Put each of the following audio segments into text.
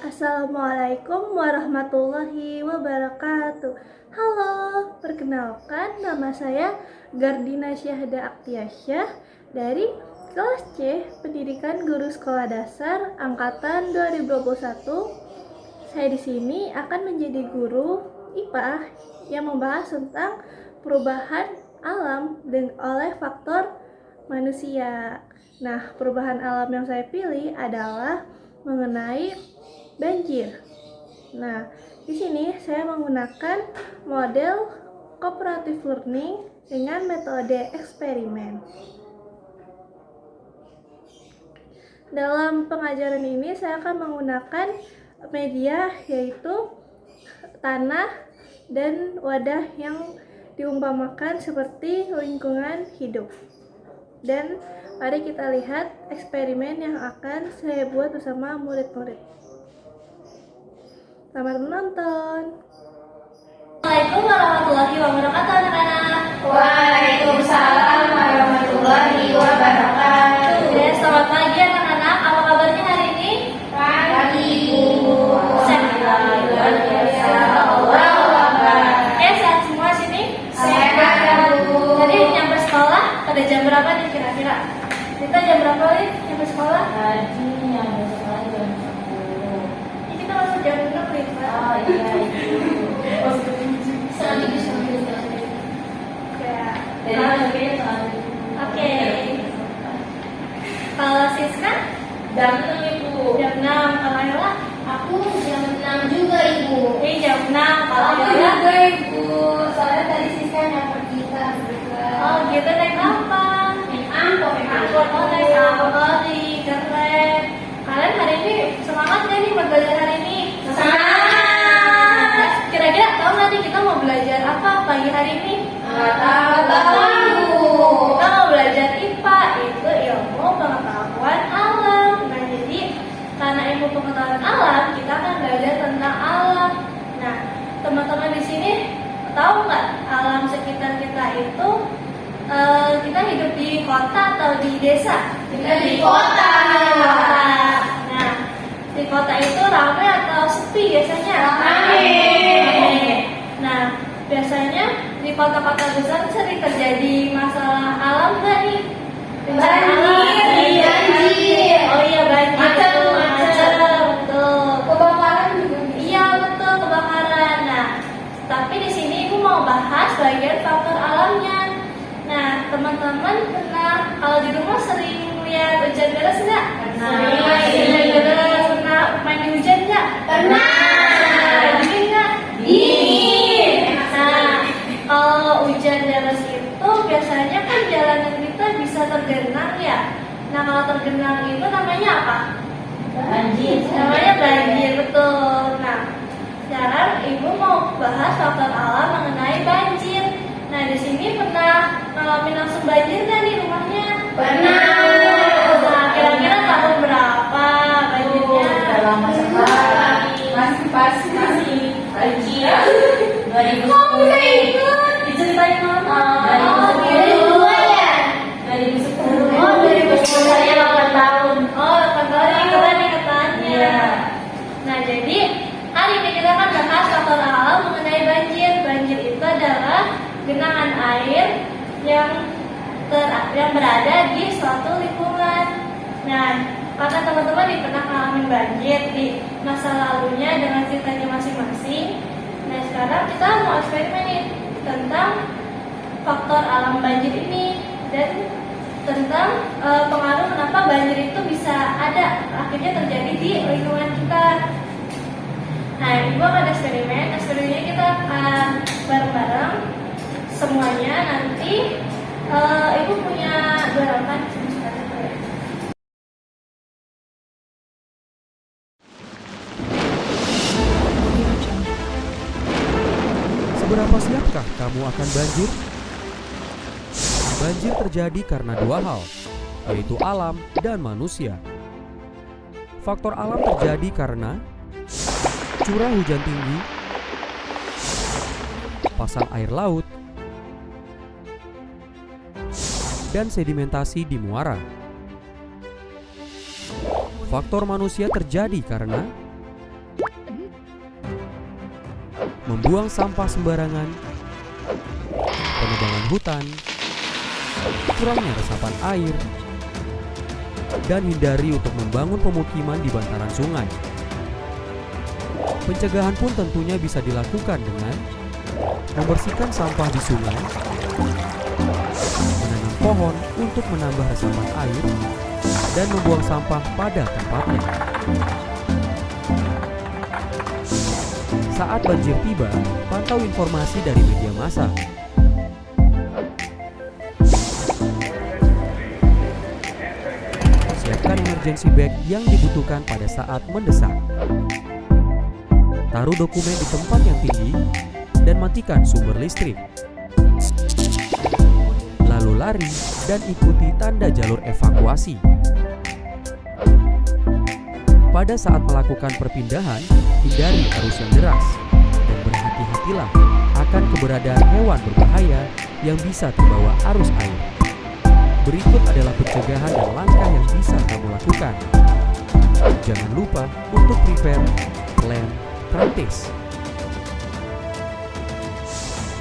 Assalamualaikum warahmatullahi wabarakatuh. Halo, perkenalkan nama saya Gardina Syahda Aktiasyah dari kelas C Pendidikan Guru Sekolah Dasar angkatan 2021. Saya di sini akan menjadi guru IPA yang membahas tentang perubahan alam oleh faktor manusia. Nah, perubahan alam yang saya pilih adalah mengenai banjir. Nah, di sini saya menggunakan model cooperative learning dengan metode eksperimen. Dalam pengajaran ini saya akan menggunakan media yaitu tanah dan wadah yang diumpamakan seperti lingkungan hidup. Dan mari kita lihat eksperimen yang akan saya buat bersama murid-murid. Selamat menonton. Assalamualaikum warahmatullahi wabarakatuh anak-anak. Waalaikumsalam warahmatullahi wabarakatuh. Oke, selamat pagi anak-anak. Apa kabarnya hari ini? Pagi Bu. Oke, sehat semua sini? Sehat ya Bu. Jadi nyampe sekolah pada jam berapa nih kira-kira? Kita jam berapa nih nyampe sekolah? Tadi yang sekolah jam 10. Ini kita masuk jam 6 nih, Pak. Oh iya itu. Ya. Jadi masuknya soal Oke. Kalau Siska jam 6 Ibu. jam 6, kalau Ella Aku jam 6 juga Ibu. ini jam 6, kalau Aku Ella juga Ibu. Soalnya tadi Siska nyamper kita berdua. oh gitu naik apa? Naik angkot. Oh naik angkot nih, keren. Kalian hari ini semangat gak nih buat belajar hari ini? Semangat. Kira-kira tahu nggak nih kita mau belajar apa pagi hari ini? Nggak tahu. Kita mau belajar IPA, itu ilmu pengetahuan alam. Nah jadi karena ilmu pengetahuan alam, kita akan belajar tentang alam. Nah teman-teman di sini tahu nggak alam sekitar kita itu kita hidup di kota atau di desa? Kita di kota. Nah, di kota itu ramai atau sepi biasanya? Ramai. Nah, biasanya di kota-kota besar sering terjadi masalah alam nggak nih? Bencana Banjir. alam? Banjir. Oh iya banjir. Macet. Betul. Kebakaran juga. Iya betul kebakaran. Nah, tapi di sini ibu mau bahas bagian faktor alamnya. Nah, teman-teman pernah kalau di rumah sering lihat hujan deras nggak? Sering. Hujan deras. Pernah main di hujan nggak? Pernah. Dingin nggak? Dingin. Nah, kalau hujan deras itu biasanya kan jalanan kita bisa tergenang ya. Nah, kalau tergenang itu namanya apa? Banjir. Namanya banjir, betul. Nah, sekarang ibu mau bahas faktor alam mengenai banjir. Nah, di sini pernah ngalamin langsung banjir nggak di rumahnya? Pernah. Nah, kira-kira tahun berapa banjirnya? Udah lama sekali. Masih banjir. 2010. Diceritain mama. 2010 ya? 2010. Oh, 2010. Saya 8 tahun. Oh, 8 tahun ini keren nih katanya. Iya. Nah, jadi hari ini kita akan bahas faktor alam mengenai banjir. Banjir itu adalah genangan air yang berada di suatu lingkungan. Nah, karena teman-teman pernah ngalamin banjir di masa lalunya dengan ceritanya masing-masing. Nah, sekarang kita mau eksperimen nih tentang faktor alam banjir ini dan tentang pengaruh kenapa banjir itu bisa ada akhirnya terjadi di lingkungan kita. Nah, ibu akan eksperimen. Eksperimennya kita akan bareng-bareng semuanya. Nanti ibu punya gerakan. Seberapa siapkah kamu akan banjir? Banjir terjadi karena dua hal, yaitu alam dan manusia. Faktor alam terjadi karena curah hujan tinggi, pasang air laut, dan sedimentasi di muara. Faktor manusia terjadi karena membuang sampah sembarangan, penebangan hutan, kurangnya resapan air, dan hindari untuk membangun pemukiman di bantaran sungai. Pencegahan pun tentunya bisa dilakukan dengan membersihkan sampah di sungai, menanam pohon untuk menambah resapan air, dan membuang sampah pada tempatnya. Saat banjir tiba, pantau informasi dari media massa. Siapkan emergency bag yang dibutuhkan pada saat mendesak. Taruh dokumen di tempat yang tinggi dan matikan sumber listrik. Lalu lari dan ikuti tanda jalur evakuasi. Pada saat melakukan perpindahan, hindari arus yang deras dan berhati-hatilah akan keberadaan hewan berbahaya yang bisa terbawa arus air. Berikut adalah pencegahan dan langkah yang bisa kamu lakukan. Jangan lupa untuk prepare, plan, practice.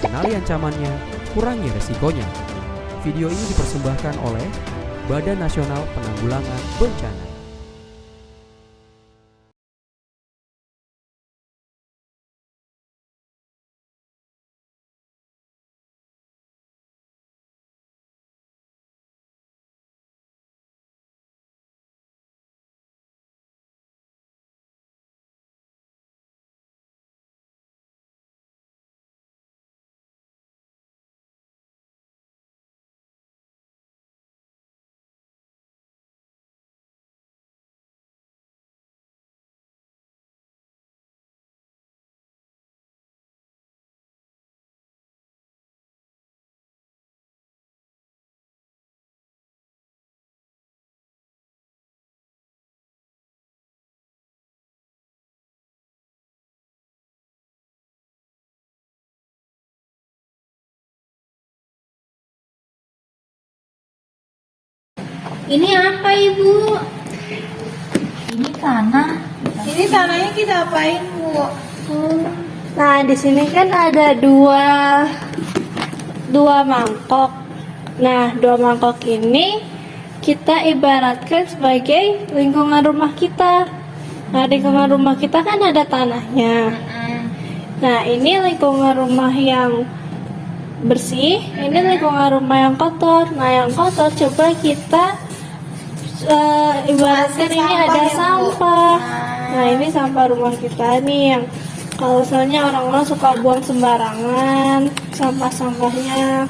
Kenali ancamannya, kurangi resikonya. Video ini dipersembahkan oleh Badan Nasional Penanggulangan Bencana. Ini apa Ibu? Ini tanah. Ini tanahnya kita apain, Bu? Nah, di sini kan ada dua mangkok. Nah, dua mangkok ini kita ibaratkan sebagai lingkungan rumah kita. Nah, lingkungan rumah kita kan ada tanahnya. Nah, ini lingkungan rumah yang bersih, ini lingkungan rumah yang kotor. Nah, yang kotor coba kita ibaratkan ini ada sampah. Nah, ini sampah rumah kita nih yang kalau misalnya orang-orang suka buang sembarangan sampah-sampahnya.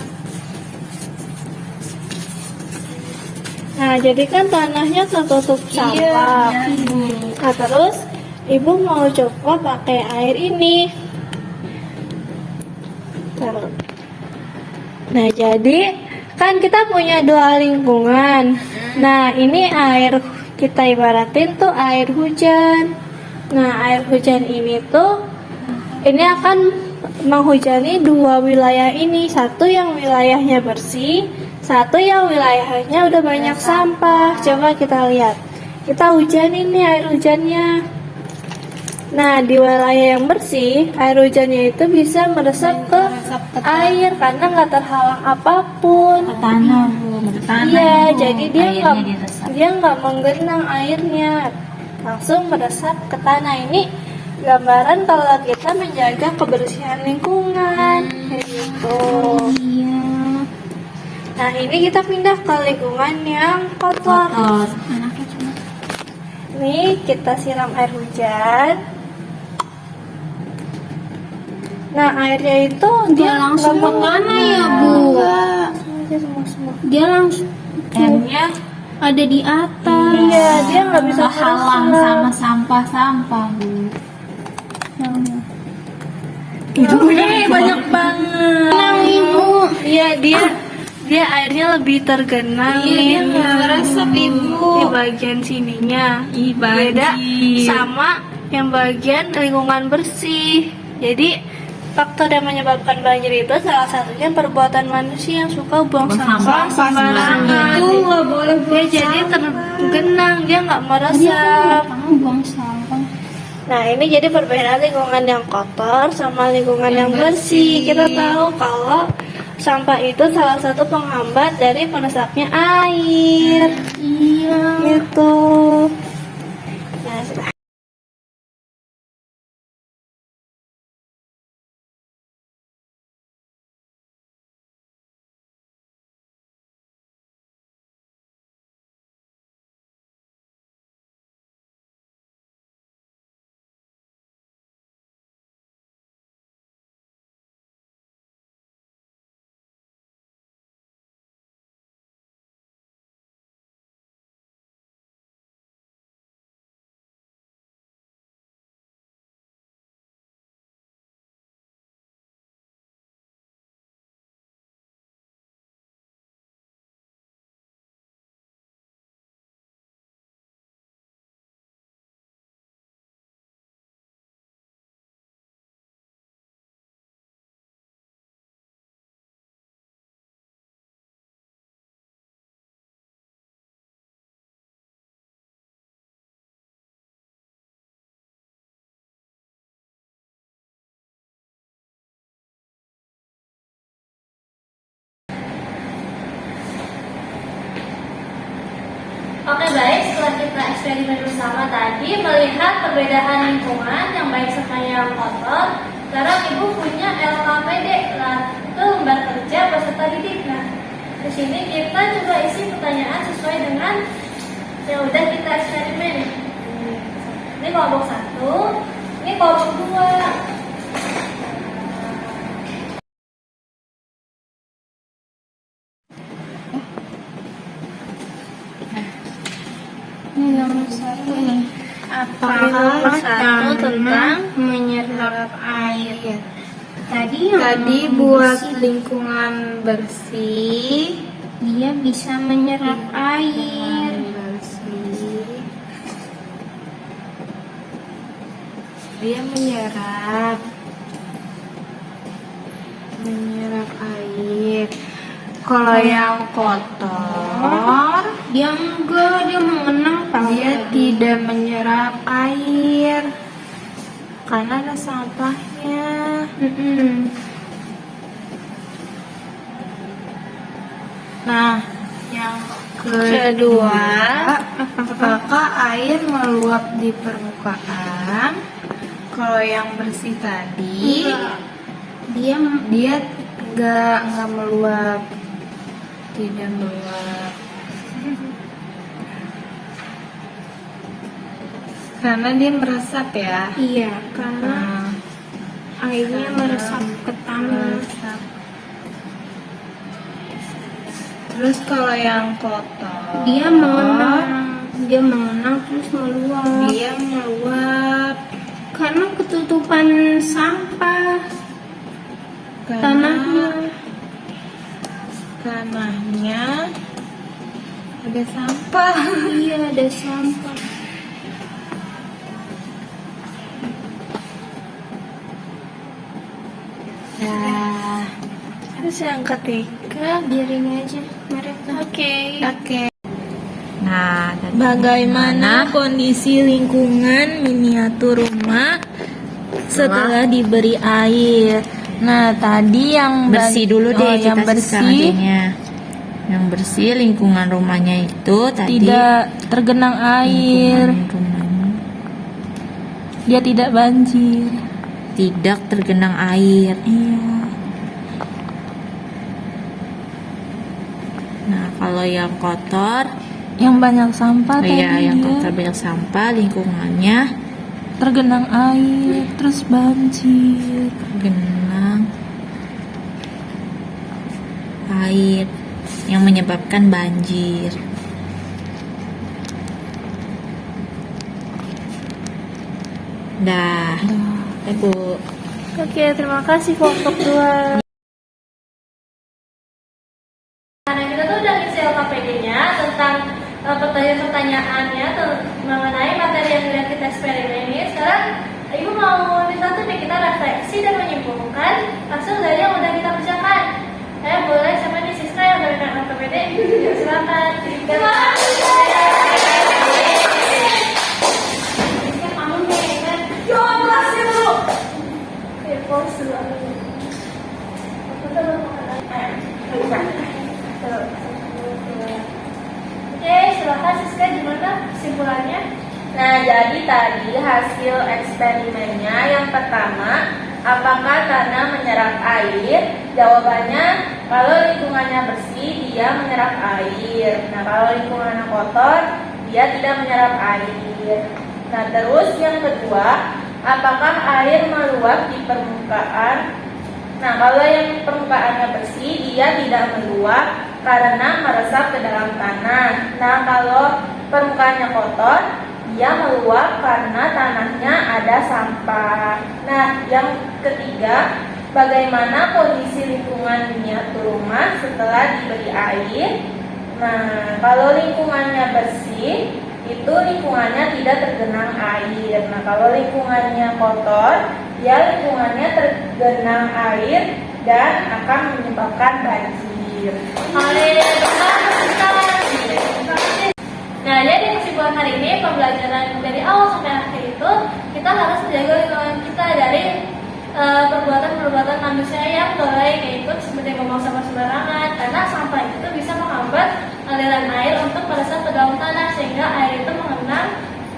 Nah, jadi kan tanahnya tertutup sampah. Nah, terus Ibu mau coba pakai air ini. Nah, jadi kan kita punya dua lingkungan. Nah, ini air kita ibaratin tuh air hujan. Nah, air hujan ini akan menghujani dua wilayah ini. Satu yang wilayahnya bersih, satu yang wilayahnya udah banyak sampah. Coba kita lihat. Kita hujan ini air hujannya. Nah, di wilayah yang bersih, air hujannya itu bisa meresap ke air karena nggak terhalang apapun. Ke tanah, Bu. Ke tanah. Iya, Bu. jadi dia nggak menggenang airnya, langsung meresap ke tanah. Ini gambaran kalau kita menjaga kebersihan lingkungan, kayak gitu. Iya. Nah, ini kita pindah ke lingkungan yang kotor. Anaknya cuma. Nih, kita siram air hujan. Nah, airnya itu dia langsung nggak ke tanah menggenang. ya, Bu? Enggak. Dia semua. Dia langsung airnya ada di atas. Iya, dia nggak bisa halang meresap. sama sampah-sampah, Bu. Banyak banget. Tenang, Ibu. Iya, dia airnya lebih tergenang Iya, dia nih. nggak meresap, Ibu. Di bagian sininya. Ih, Beda banjir. sama yang bagian lingkungan bersih. Jadi faktor yang menyebabkan banjir itu salah satunya perbuatan manusia yang suka buang sampah sembarangan. Itu nggak boleh Dia jadi tergenang, dia nggak meresap. Kamu buang sampah. Nah, ini jadi perbedaan lingkungan yang kotor sama lingkungan yang bersih. Kita tahu kalau sampah itu salah satu penghambat dari meresapnya air. Iya. Gitu. Nah, sudah. Oke baik, setelah kita eksperimen bersama tadi melihat perbedaan lingkungan yang baik sama yang kotor, sekarang ibu punya LKPD lah, itu lembar kerja peserta didik. Nah, di sini kita coba isi pertanyaan sesuai dengan yang udah kita eksperimen. Ini kelompok 1, ini kelompok 2. Nomor 1 nih. Apakah Nomor 1 tentang menyerap air? Tadi buat bersih, lingkungan bersih, dia bisa menyerap air. dia menyerap air. Kalau yang kotor, Dia enggak, dia mengenang tahu dia tadi. tidak menyerap air karena ada sampahnya. Nah, yang kedua, apakah air meluap di permukaan? Kalau yang bersih tadi, Dia dia nggak meluap, tidak meluap, karena dia meresap ya. iya, karena Nah, airnya meresap ke tanah. meresap. Terus kalau yang kotor, Dia mengenang terus meluap. dia meluap Karena ketutupan sampah tanahnya. tanahnya ada sampah. Iya, ada sampah. Nah, Terus yang ketiga, Biarin aja mereka. oke. Nah, dan Bagaimana kondisi lingkungan miniatur rumah setelah diberi air? Nah, tadi yang Bersih dulu deh, yang kita sisah bersih adanya. Yang bersih lingkungan rumahnya itu tadi tidak tergenang air, lingkungan rumahnya dia tidak banjir. tidak tergenang air. Iya. Nah, kalau yang kotor, Yang banyak sampah tadi ya yang dia kotor banyak sampah, lingkungannya tergenang air, terus banjir. genang air yang menyebabkan banjir. Dah, Bu. Oke, terima kasih kelompok 2. Karena kita tuh udah ngisi LKPD-nya tentang pertanyaan-pertanyaannya mengenai materi yang udah kita eksperimen ini. Sekarang Ibu mau minta tuh nih kita refleksi dan menyimpulkan hasil dari yang udah kita kerjakan. Boleh sama nih Siska yang dari LKPD? Silakan. Kamu nih, kan? tadi hasil eksperimennya yang pertama, apakah tanah menyerap air? Jawabannya, kalau lingkungannya bersih, dia menyerap air. Nah, kalau lingkungannya kotor, dia tidak menyerap air. Nah, terus yang kedua, apakah air meluap di permukaan? Nah, kalau yang permukaannya bersih, dia tidak meluap karena meresap ke dalam tanah. Nah, kalau permukaannya kotor, dia meluap karena tanahnya ada sampah. Nah, yang ketiga, bagaimana kondisi lingkungan miniatur rumah setelah diberi air? Nah, kalau lingkungannya bersih, itu lingkungannya tidak tergenang air. Nah, kalau lingkungannya kotor, ya lingkungannya tergenang air dan akan menyebabkan banjir. Nah, jadi kesimpulan hari ini, pembelajaran dari awal sampai akhir itu, kita harus menjaga lingkungan kita dari perbuatan-perbuatan manusia yang baik, yaitu seperti membuang sampah sembarangan, karena sampah itu bisa menghambat aliran air untuk meresap ke dalam tanah, sehingga air itu mengenang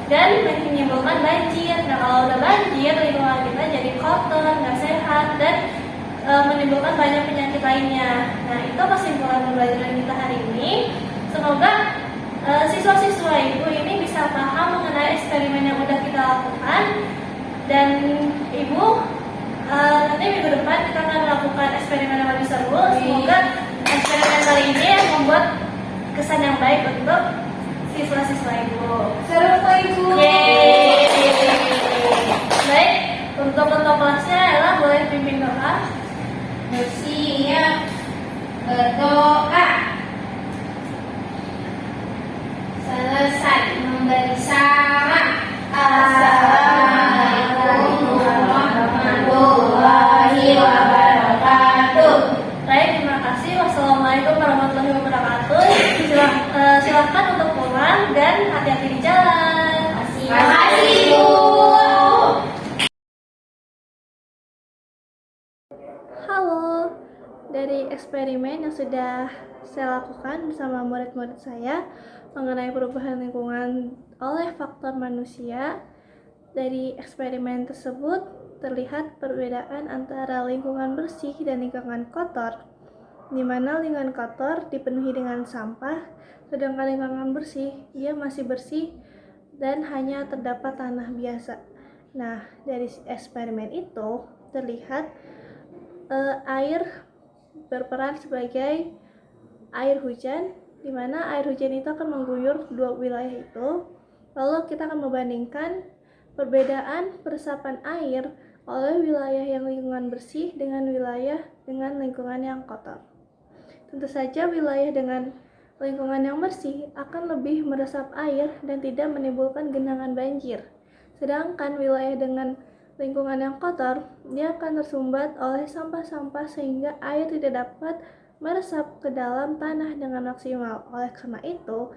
dan menimbulkan banjir. Nah, kalau udah banjir, lingkungan kita jadi kotor, nggak sehat, dan menimbulkan banyak penyakit lainnya. Nah, itu kesimpulan pembelajaran kita hari ini. Semoga siswa-siswa ibu ini bisa paham mengenai eksperimen yang udah kita lakukan, dan ibu nanti minggu depan kita akan melakukan eksperimen yang lebih seru. Semoga eksperimen kali ini membuat kesan yang baik untuk siswa-siswa ibu. Seru kok Ibu. Yeay. Baik, untuk ketua kelasnya Ella boleh pimpin doa. Bersiap berdoa. Selesai memberi salam. Assalamualaikum warahmatullahi wabarakatuh. Baik, terima kasih. Wassalamualaikum warahmatullahi wabarakatuh. Silahkan untuk pulang dan hati-hati di jalan. Makasih Ibu. Halo, dari eksperimen yang sudah saya lakukan bersama murid-murid saya mengenai perubahan lingkungan oleh faktor manusia, dari eksperimen tersebut terlihat perbedaan antara lingkungan bersih dan lingkungan kotor, di mana lingkungan kotor dipenuhi dengan sampah, sedangkan lingkungan bersih dia masih bersih dan hanya terdapat tanah biasa. Nah, dari eksperimen itu terlihat air berperan sebagai air hujan, di mana air hujan itu akan mengguyur dua wilayah itu. Lalu kita akan membandingkan perbedaan peresapan air oleh wilayah yang lingkungan bersih dengan wilayah dengan lingkungan yang kotor. Tentu saja wilayah dengan lingkungan yang bersih akan lebih meresap air dan tidak menimbulkan genangan banjir. Sedangkan wilayah dengan lingkungan yang kotor, dia akan tersumbat oleh sampah-sampah sehingga air tidak dapat meresap ke dalam tanah dengan maksimal. Oleh karena itu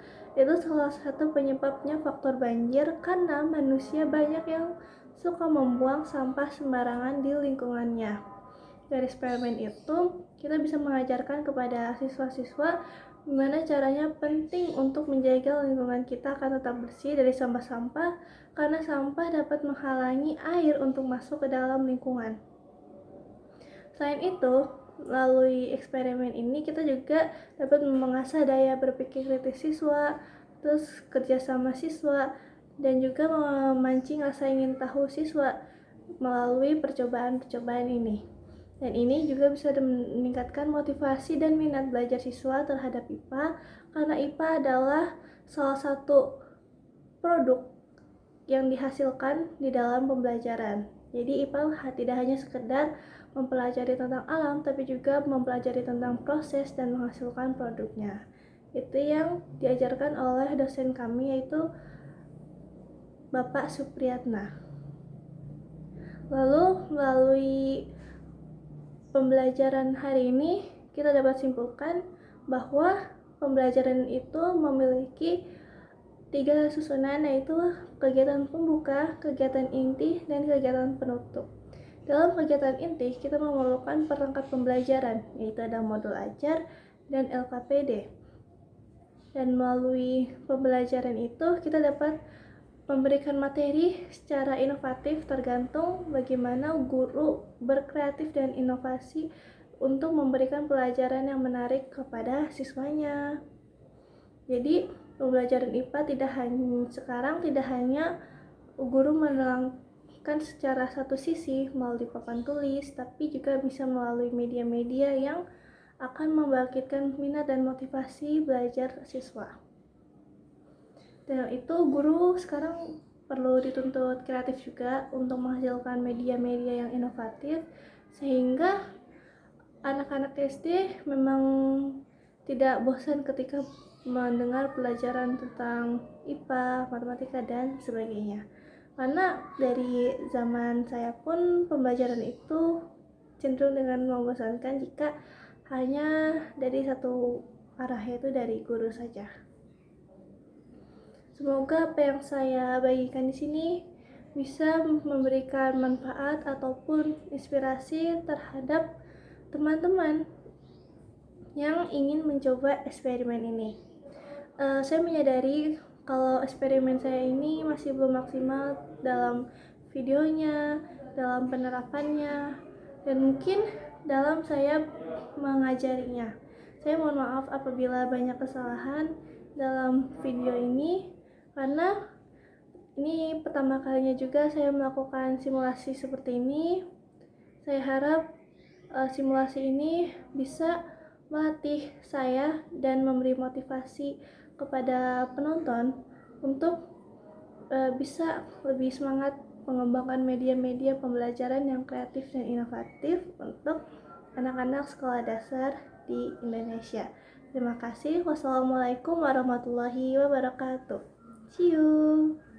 salah satu penyebabnya faktor banjir, karena manusia banyak yang suka membuang sampah sembarangan di lingkungannya. Dari eksperimen itu, kita bisa mengajarkan kepada siswa-siswa gimana caranya penting untuk menjaga lingkungan kita akan tetap bersih dari sampah-sampah, karena sampah dapat menghalangi air untuk masuk ke dalam lingkungan. Selain itu, melalui eksperimen ini kita juga dapat mengasah daya berpikir kritis siswa, terus kerjasama siswa, dan juga memancing rasa ingin tahu siswa melalui percobaan-percobaan ini. Dan ini juga bisa meningkatkan motivasi dan minat belajar siswa terhadap IPA, karena IPA adalah salah satu produk yang dihasilkan di dalam pembelajaran. Jadi IPA tidak hanya sekedar mempelajari tentang alam, tapi juga mempelajari tentang proses dan menghasilkan produknya. Itu yang diajarkan oleh dosen kami, yaitu Bapak Supriyatna. Lalu melalui pembelajaran hari ini kita dapat simpulkan bahwa pembelajaran itu memiliki 3 susunan, yaitu kegiatan pembuka, kegiatan inti, dan kegiatan penutup. Dalam kegiatan inti kita memerlukan perangkat pembelajaran, yaitu ada modul ajar dan LKPD. Dan melalui pembelajaran itu kita dapat memberikan materi secara inovatif tergantung bagaimana guru berkreatif dan inovasi untuk memberikan pelajaran yang menarik kepada siswanya. Jadi pembelajaran IPA tidak hanya guru menerangkan secara satu sisi melalui papan tulis, tapi juga bisa melalui media-media yang akan membangkitkan minat dan motivasi belajar siswa. Dan itu guru sekarang perlu dituntut kreatif juga untuk menghasilkan media-media yang inovatif, sehingga anak-anak SD memang tidak bosan ketika mendengar pelajaran tentang IPA, matematika, dan sebagainya. Karena dari zaman saya pun pembelajaran itu cenderung dengan membosankan jika hanya dari satu arah, yaitu dari guru saja. Semoga apa yang saya bagikan di sini bisa memberikan manfaat ataupun inspirasi terhadap teman-teman yang ingin mencoba eksperimen ini. Saya menyadari kalau eksperimen saya ini masih belum maksimal dalam videonya, dalam penerapannya, dan mungkin dalam saya mengajarinya. Saya mohon maaf apabila banyak kesalahan dalam video ini, karena ini pertama kalinya juga saya melakukan simulasi seperti ini. Saya harap simulasi ini bisa melatih saya dan memberi motivasi kepada penonton untuk bisa lebih semangat mengembangkan media-media pembelajaran yang kreatif dan inovatif untuk anak-anak sekolah dasar di Indonesia. Terima kasih. Wassalamualaikum warahmatullahi wabarakatuh. See you.